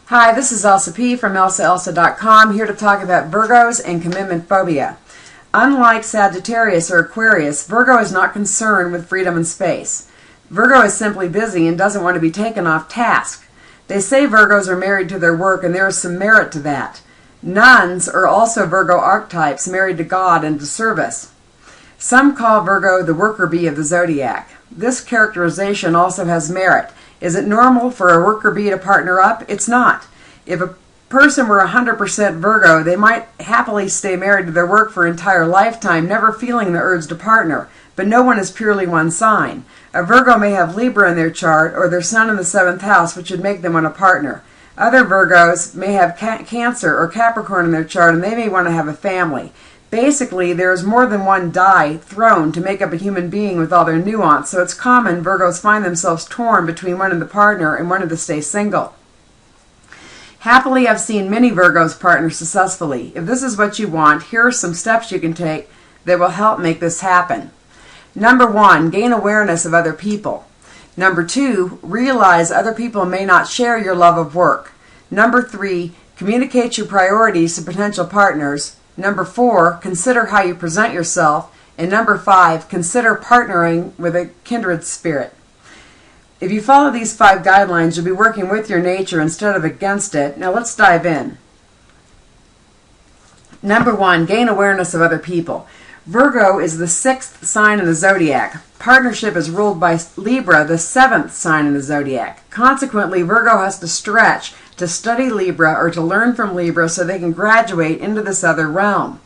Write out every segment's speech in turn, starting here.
Hi, this is Elsa P. from ElsaElsa.com, here to talk about Virgos and commitment-phobia. Unlike Sagittarius or Aquarius, Virgo is not concerned with freedom and space. Virgo is simply busy and doesn't want to be taken off task. They say Virgos are married to their work, and there is some merit to that. Nuns are also Virgo archetypes, married to God and to service. Some call Virgo the worker bee of the zodiac. This characterization also has merit. Is it normal for a worker bee to partner up? It's not. If a person were 100% Virgo, they might happily stay married to their work for an entire lifetime, never feeling the urge to partner. But no one is purely one sign. A Virgo may have Libra in their chart or their sun in the 7th house, which would make them want to partner. Other Virgos may have Cancer or Capricorn in their chart, and they may want to have a family. Basically, there is more than one die thrown to make up a human being with all their nuance, so it's common Virgos find themselves torn between wanting to partner and wanting to stay single. Happily, I've seen many Virgos partner successfully. If this is what you want, here are some steps you can take that will help make this happen. Number 1, gain awareness of other people. Number 2, realize other people may not share your love of work. Number 3, communicate your priorities to potential partners. Number 4, consider how you present yourself. And number 5, consider partnering with a kindred spirit. If you follow these 5 guidelines, you'll be working with your nature instead of against it. Now let's dive in. Number 1, gain awareness of other people. Virgo is the 6th sign in the zodiac. Partnership is ruled by Libra, the 7th sign in the zodiac. Consequently, Virgo has to stretch to study Libra or to learn from Libra so they can graduate into this other realm.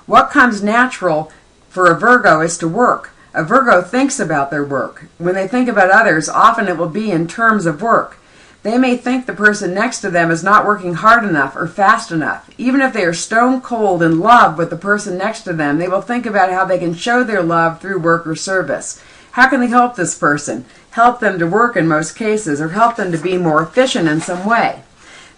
What comes natural for a Virgo is to work. A Virgo thinks about their work. When they think about others, often it will be in terms of work. They may think the person next to them is not working hard enough or fast enough. Even if they are stone cold in love with the person next to them, they will think about how they can show their love through work or service. How can they help this person? Help them to work in most cases, or help them to be more efficient in some way.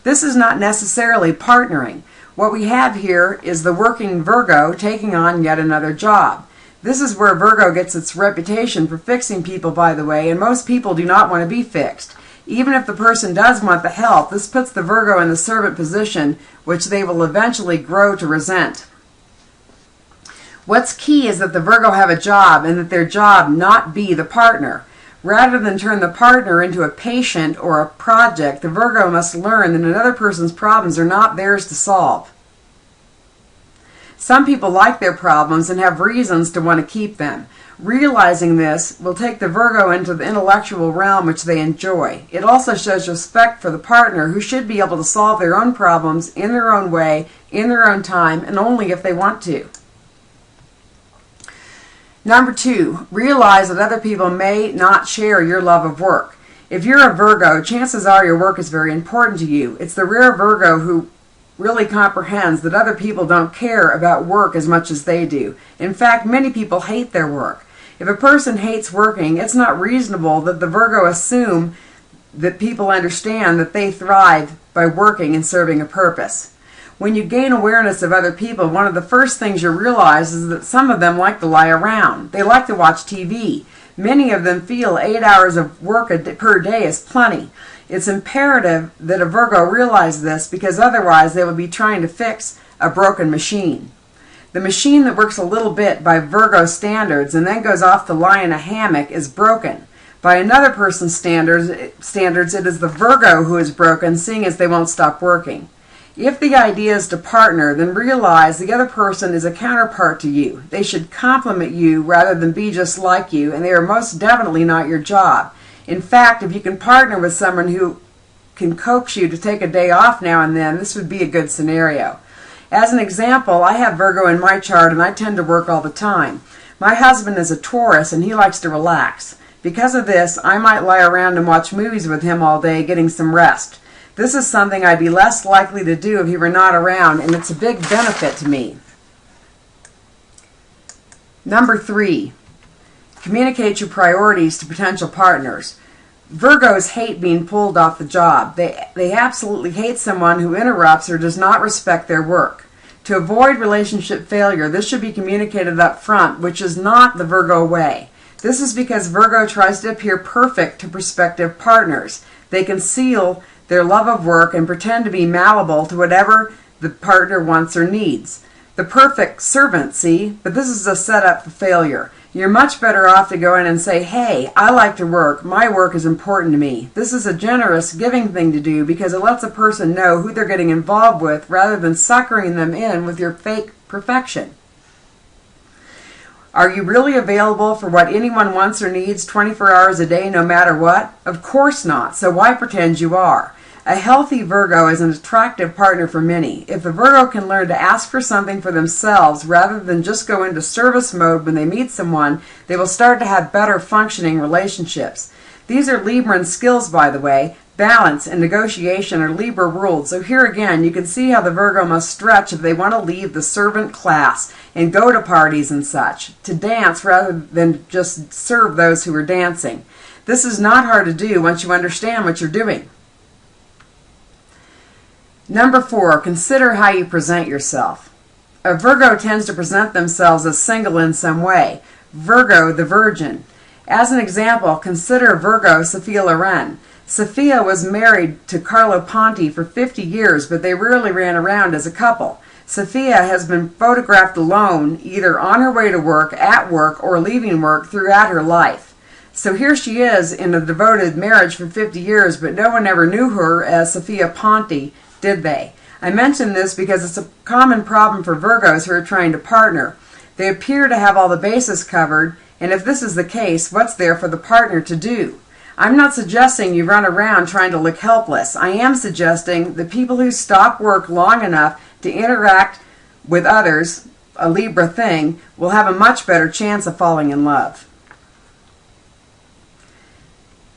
This is not necessarily partnering. What we have here is the working Virgo taking on yet another job. This is where Virgo gets its reputation for fixing people, by the way, and most people do not want to be fixed. Even if the person does want the help, this puts the Virgo in the servant position, which they will eventually grow to resent. What's key is that the Virgo have a job, and that their job not be the partner. Rather than turn the partner into a patient or a project, the Virgo must learn that another person's problems are not theirs to solve. Some people like their problems and have reasons to want to keep them. Realizing this will take the Virgo into the intellectual realm which they enjoy. It also shows respect for the partner, who should be able to solve their own problems in their own way, in their own time, and only if they want to. Number 2, realize that other people may not share your love of work. If you're a Virgo, chances are your work is very important to you. It's the rare Virgo who really comprehends that other people don't care about work as much as they do. In fact, many people hate their work. If a person hates working, it's not reasonable that the Virgo assume that people understand that they thrive by working and serving a purpose. When you gain awareness of other people, one of the first things you realize is that some of them like to lie around. They like to watch TV. Many of them feel 8 hours of work per day is plenty. It's imperative that a Virgo realize this, because otherwise they will be trying to fix a broken machine. The machine that works a little bit by Virgo standards and then goes off to lie in a hammock is broken. By another person's standards, it is the Virgo who is broken, seeing as they won't stop working. If the idea is to partner, then realize the other person is a counterpart to you. They should complement you rather than be just like you, and they are most definitely not your job. In fact, if you can partner with someone who can coax you to take a day off now and then, this would be a good scenario. As an example, I have Virgo in my chart, and I tend to work all the time. My husband is a Taurus, and he likes to relax. Because of this, I might lie around and watch movies with him all day, getting some rest. This is something I'd be less likely to do if he were not around, and it's a big benefit to me. Number 3, communicate your priorities to potential partners. Virgos hate being pulled off the job. They absolutely hate someone who interrupts or does not respect their work. To avoid relationship failure, this should be communicated up front, which is not the Virgo way. This is because Virgo tries to appear perfect to prospective partners. They conceal their love of work, and pretend to be malleable to whatever the partner wants or needs. The perfect servant, see? But this is a setup for failure. You're much better off to go in and say, hey, I like to work. My work is important to me. This is a generous, giving thing to do because it lets a person know who they're getting involved with rather than suckering them in with your fake perfection. Are you really available for what anyone wants or needs 24 hours a day no matter what? Of course not, so why pretend you are? A healthy Virgo is an attractive partner for many. If the Virgo can learn to ask for something for themselves rather than just go into service mode when they meet someone, they will start to have better functioning relationships. These are Libran skills, by the way. Balance and negotiation are Libra rules. So here again, you can see how the Virgo must stretch if they want to leave the servant class and go to parties and such, to dance rather than just serve those who are dancing. This is not hard to do once you understand what you're doing. Number 4, consider how you present yourself. A Virgo tends to present themselves as single in some way. Virgo, the virgin. As an example, consider Virgo Sophia Loren. Sophia was married to Carlo Ponti for 50 years, but they rarely ran around as a couple. Sophia has been photographed alone, either on her way to work, at work, or leaving work throughout her life. So here she is in a devoted marriage for 50 years, but no one ever knew her as Sophia Ponti, did they? I mention this because it's a common problem for Virgos who are trying to partner. They appear to have all the bases covered, and if this is the case, what's there for the partner to do? I'm not suggesting you run around trying to look helpless. I am suggesting that people who stop work long enough to interact with others, a Libra thing, will have a much better chance of falling in love.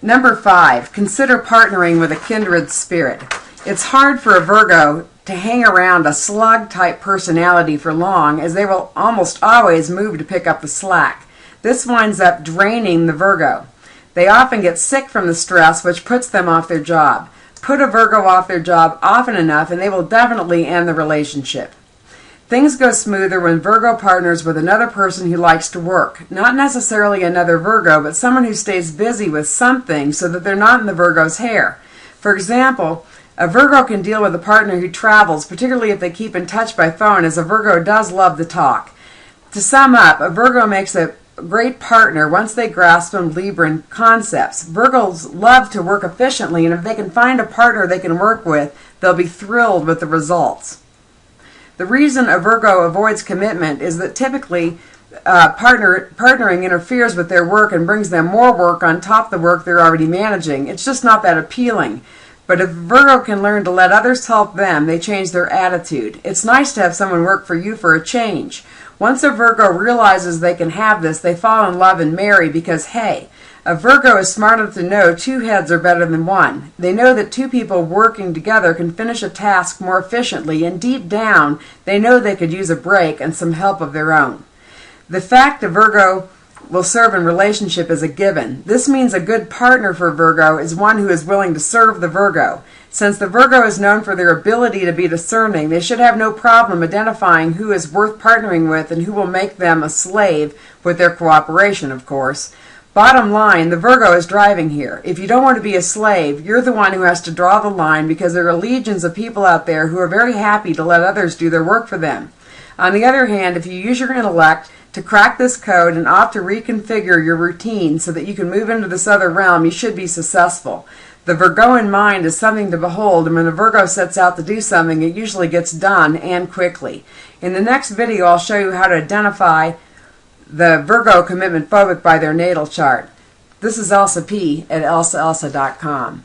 Number 5, consider partnering with a kindred spirit. It's hard for a Virgo to hang around a slug-type personality for long, as they will almost always move to pick up the slack. This winds up draining the Virgo. They often get sick from the stress, which puts them off their job. Put a Virgo off their job often enough, and they will definitely end the relationship. Things go smoother when Virgo partners with another person who likes to work. Not necessarily another Virgo, but someone who stays busy with something so that they're not in the Virgo's hair. For example, a Virgo can deal with a partner who travels, particularly if they keep in touch by phone, as a Virgo does love to talk. To sum up, a Virgo makes a great partner once they grasp some Libran concepts. Virgos love to work efficiently, and if they can find a partner they can work with, they'll be thrilled with the results. The reason a Virgo avoids commitment is that typically partnering interferes with their work and brings them more work on top of the work they're already managing. It's just not that appealing. But if Virgo can learn to let others help them, they change their attitude. It's nice to have someone work for you for a change. Once a Virgo realizes they can have this, they fall in love and marry because, hey, a Virgo is smart enough to know 2 heads are better than 1. They know that 2 people working together can finish a task more efficiently, and deep down, they know they could use a break and some help of their own. The fact a Virgo will serve in relationship is a given. This means a good partner for Virgo is one who is willing to serve the Virgo. Since the Virgo is known for their ability to be discerning, they should have no problem identifying who is worth partnering with and who will make them a slave with their cooperation, of course. Bottom line, the Virgo is driving here. If you don't want to be a slave, you're the one who has to draw the line, because there are legions of people out there who are very happy to let others do their work for them. On the other hand, if you use your intellect to crack this code and opt to reconfigure your routine so that you can move into this other realm, you should be successful. The Virgoan mind is something to behold, and when a Virgo sets out to do something, it usually gets done, and quickly. In the next video, I'll show you how to identify the Virgo commitment phobic by their natal chart. This is Elsa P. at ElsaElsa.com.